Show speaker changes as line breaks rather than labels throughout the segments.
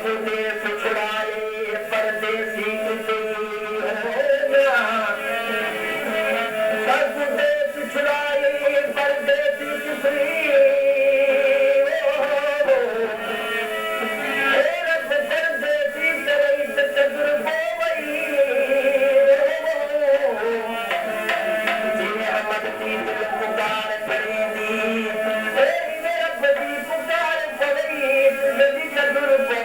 देश छुड़ाए परदेसी सब देश छुड़ाए परदेसी परदेसी तरई तजुर्बो वही जिन्हें हमद की दिल पुकार करेंगी मेरा बदी पुकार पड़ी जदी तजुर्बो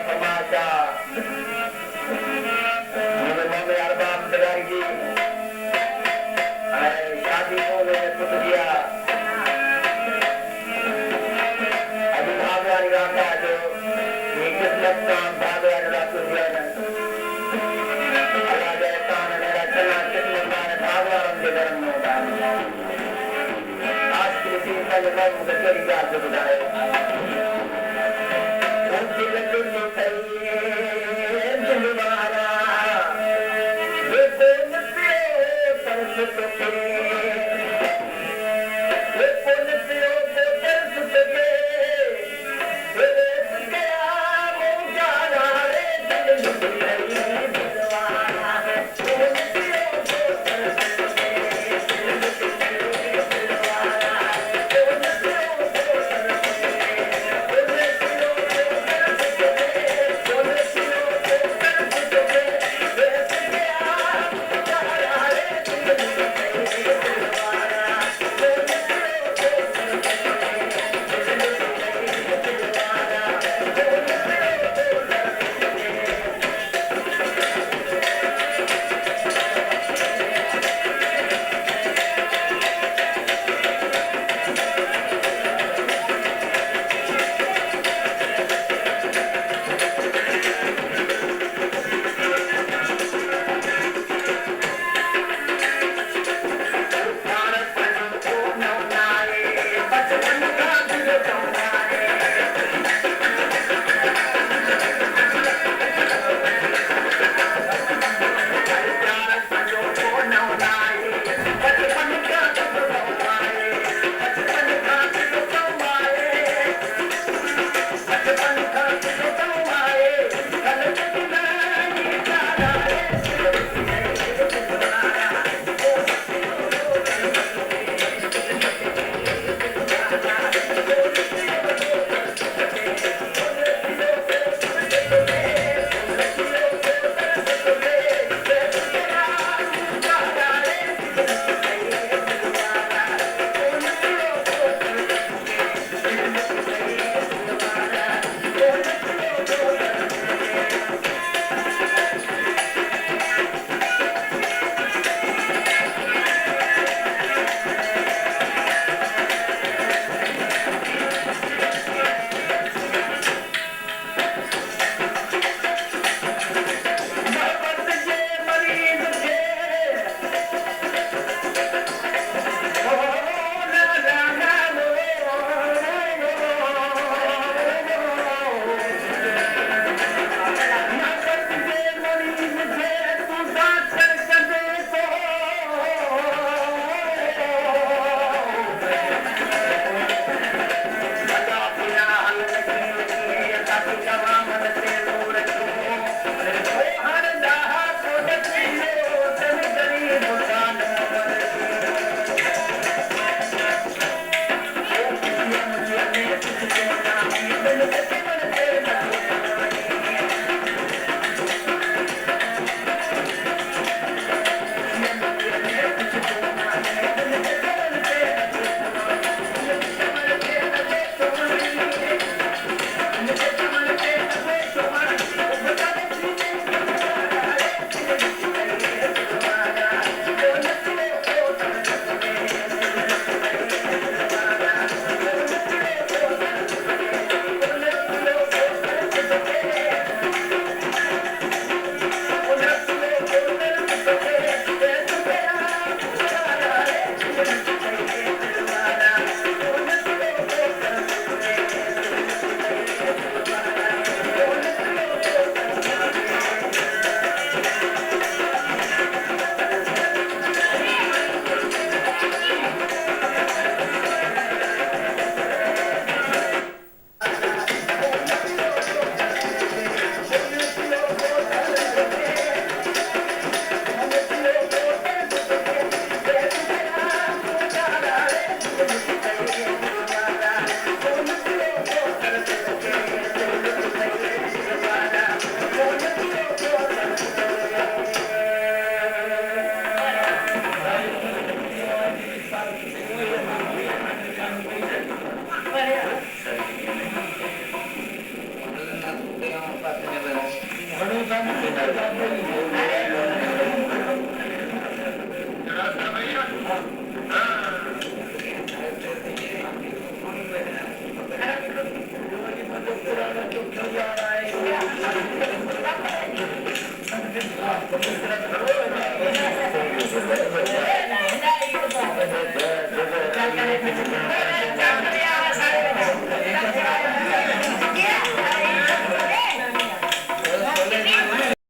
तमाशा मेरे अरबाब लगाएगी शादी को मैंने पुट दिया अभी भागवानी गाता जो ये किस्मत का भागवानी गाता हुआ है अल्लाह जैसा मेरा चला किस्मत का भागवान के धर्म में होता है आज की चीज का जो मैं मुझे करी बात जो बताए उनकी लड्डू तो सही दिलवारा देखो नपियो तरस तो के देखो नपियो को तरस तो के गया मुझारा रे दिल दिलवारा देखो नपियो को तरस तो के दिलवारा देखो नपियो को तरस तो के